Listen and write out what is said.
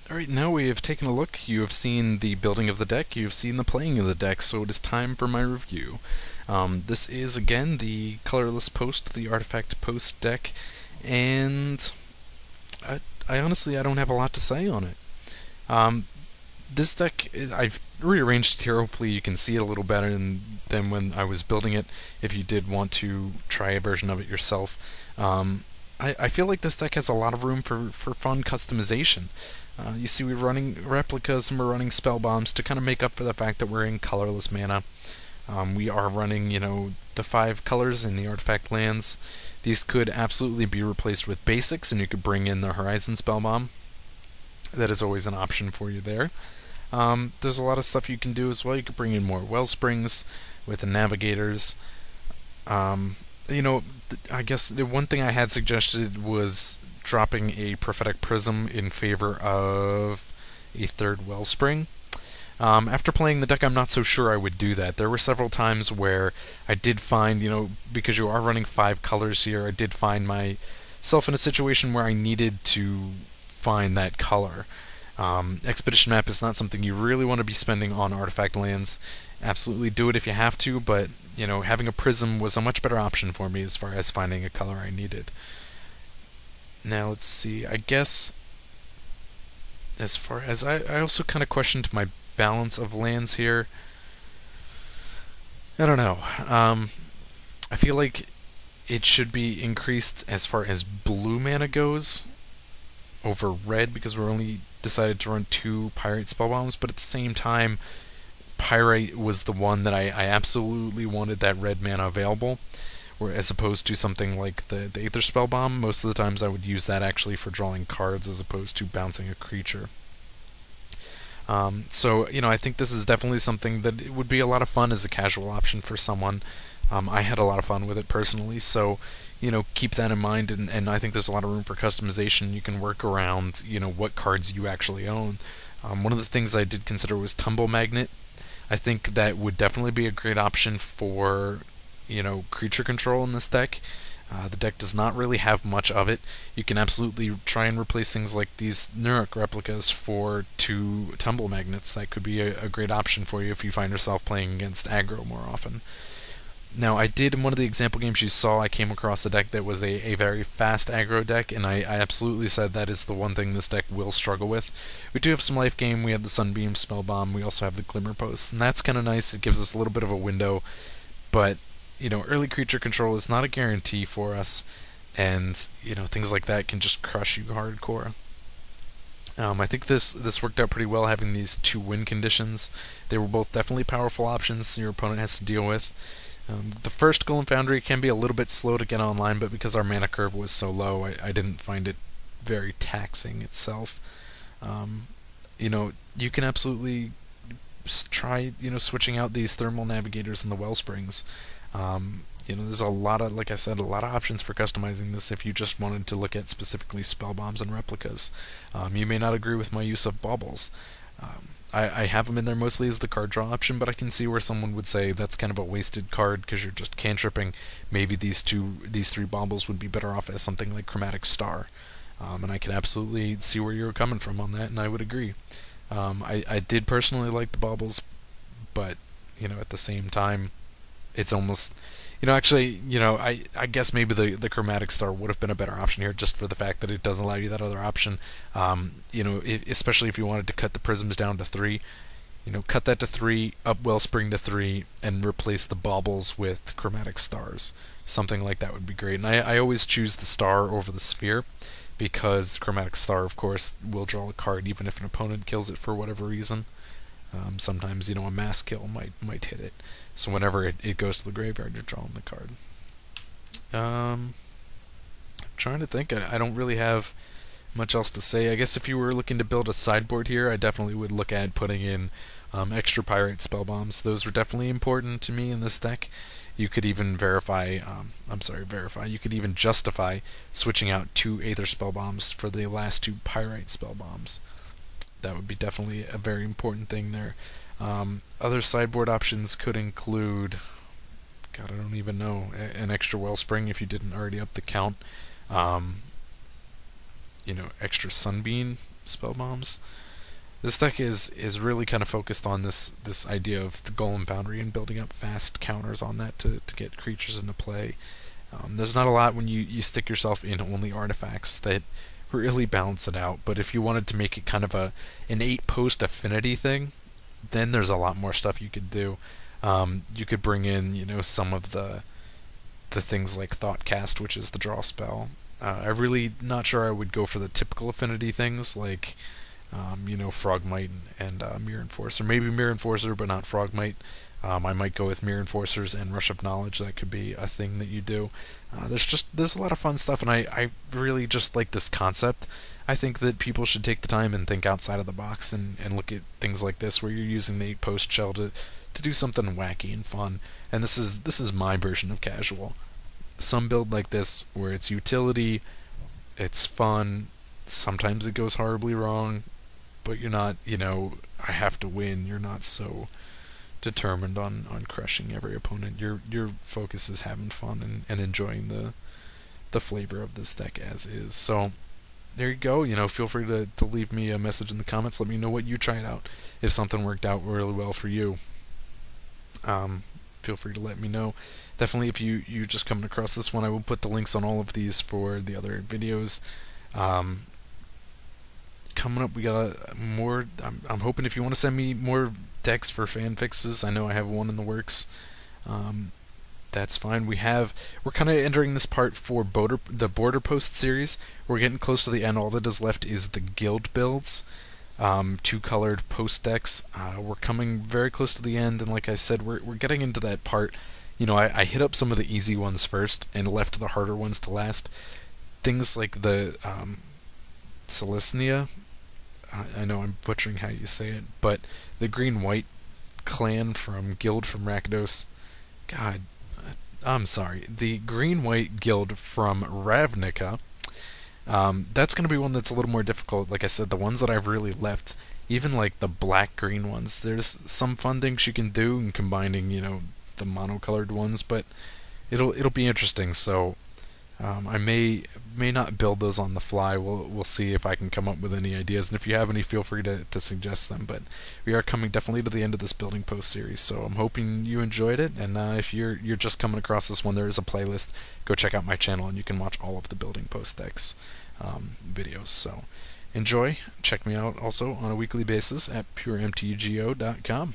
Alright, now we have taken a look. You have seen the building of the deck, you have seen the playing of the deck, so it is time for my review. This is, again, the colorless post, the artifact post deck, and I honestly I don't have a lot to say on it. Um, this deck, I've rearranged it here, hopefully you can see it a little better than when I was building it, if you did want to try a version of it yourself. I feel like this deck has a lot of room for fun customization. You see, we're running replicas and we're running spell bombs to kind of make up for the fact that we're in colorless mana. We are running, the 5 colors in the artifact lands. These could absolutely be replaced with basics, and you could bring in the Horizon spell bomb. That is always an option for you there. There's a lot of stuff you can do as well. You could bring in more Wellsprings with the Navigators. I guess the one thing I had suggested was dropping a Prophetic Prism in favor of a third Wellspring. After playing the deck, I'm not so sure I would do that. There were several times where I did find, because you are running 5 colors here, I did find myself in a situation where I needed to find that color. Expedition Map is not something you really want to be spending on artifact lands. Absolutely do it if you have to, but having a prism was a much better option for me as far as finding a color I needed. Now let's see, I guess as far as I also kind of questioned my balance of lands here. I don't know. I feel like it should be increased as far as blue mana goes over red, because we're only decided to run 2 Pyrite spell bombs, but at the same time, Pyrite was the one that I absolutely wanted that red mana available, as opposed to something like the Aether spell bomb. Most of the times I would use that actually for drawing cards as opposed to bouncing a creature. I think this is definitely something that it would be a lot of fun as a casual option for someone. I had a lot of fun with it personally, so keep that in mind, and I think there's a lot of room for customization. You can work around, what cards you actually own. One of the things I did consider was Tumble Magnet. I think that would definitely be a great option for, creature control in this deck. The deck does not really have much of it. You can absolutely try and replace things like these Nuruk replicas for 2 Tumble Magnets. That could be a great option for you if you find yourself playing against aggro more often. Now, I did, in one of the example games you saw, I came across a deck that was a very fast aggro deck, and I absolutely said that is the one thing this deck will struggle with. We do have some life gain, we have the Sunbeam Spell Bomb, we also have the Glimmer Post, and that's kind of nice. It gives us a little bit of a window, but early creature control is not a guarantee for us, and things like that can just crush you hardcore. I think this worked out pretty well, having these 2 win conditions. They were both definitely powerful options your opponent has to deal with. The first Golem Foundry can be a little bit slow to get online, but because our mana curve was so low, I didn't find it very taxing itself. You can absolutely try, switching out these Thermal Navigators and the Wellsprings. There's a lot of, like I said, a lot of options for customizing this if you just wanted to look at specifically spell bombs and replicas. You may not agree with my use of baubles. I have them in there mostly as the card draw option, but I can see where someone would say that's kind of a wasted card because you're just cantripping. Maybe these 3 baubles would be better off as something like Chromatic Star. And I can absolutely see where you're coming from on that, and I would agree. I did personally like the baubles, but at the same time, it's almost, I guess maybe the Chromatic Star would have been a better option here, just for the fact that it does allow you that other option. Especially if you wanted to cut the prisms down to 3, cut that to 3, up Wellspring to 3, and replace the baubles with Chromatic Stars. Something like that would be great. And I always choose the star over the sphere, because Chromatic Star, of course, will draw a card even if an opponent kills it for whatever reason. Sometimes, a mass kill might hit it. So whenever it goes to the graveyard, you're drawing the card. I'm trying to think. I don't really have much else to say. I guess if you were looking to build a sideboard here, I definitely would look at putting in extra Pyrite spell bombs. Those were definitely important to me in this deck. You could even you could even justify switching out 2 Aether spell bombs for the last 2 Pyrite spell bombs. That would be definitely a very important thing there. Other sideboard options could include, God, I don't even know, an extra Wellspring if you didn't already up the count. Extra Sunbeam spell bombs. This deck is really kind of focused on this idea of the Golem Foundry and building up fast counters on that to get creatures into play. There's not a lot when you stick yourself in only artifacts that really balance it out, but if you wanted to make it kind of an 8-post affinity thing, then there's a lot more stuff you could do. You could bring in, some of the things like Thoughtcast, which is the draw spell. I'm really not sure I would go for the typical affinity things like, Frogmite and Mirror Enforcer. Maybe Mirror Enforcer, but not Frogmite. I might go with Mirror Enforcers and Rush of Knowledge. That could be a thing that you do. There's a lot of fun stuff, and I really just like this concept. I think that people should take the time and think outside of the box and look at things like this, where you're using the 8-post shell to do something wacky and fun. And this is my version of casual. Some build like this, where it's utility, it's fun. Sometimes it goes horribly wrong, but you're not, I have to win. You're not so determined on crushing every opponent. Your focus is having fun and enjoying the flavor of this deck as is. So there you go. Feel free to leave me a message in the comments. Let me know what you tried out. If something worked out really well for you, feel free to let me know. Definitely, if you just coming across this one, I will put the links on all of these for the other videos. Coming up, we got more. I'm hoping if you want to send me more decks for fan fixes, I know I have one in the works. That's fine. We're kind of entering this part for the Border Post series. We're getting close to the end. All that is left is the guild builds, 2-colored post decks. We're coming very close to the end, and like I said, we're getting into that part. I hit up some of the easy ones first and left the harder ones to last. Things like the Celestia. I know I'm butchering how you say it, but the green-white clan guild from Rakdos. God, I'm sorry. The green-white guild from Ravnica. That's going to be one that's a little more difficult. Like I said, the ones that I've really left, even like the black-green ones, there's some fun things you can do in combining, the monocolored ones, but it'll be interesting. So I may not build those on the fly. We'll see if I can come up with any ideas, and if you have any, feel free to suggest them. But we are coming definitely to the end of this building post series, so I'm hoping you enjoyed it. And if you're just coming across this one, there is a playlist. Go check out my channel, and you can watch all of the building post decks videos. So enjoy. Check me out also on a weekly basis at puremtgo.com.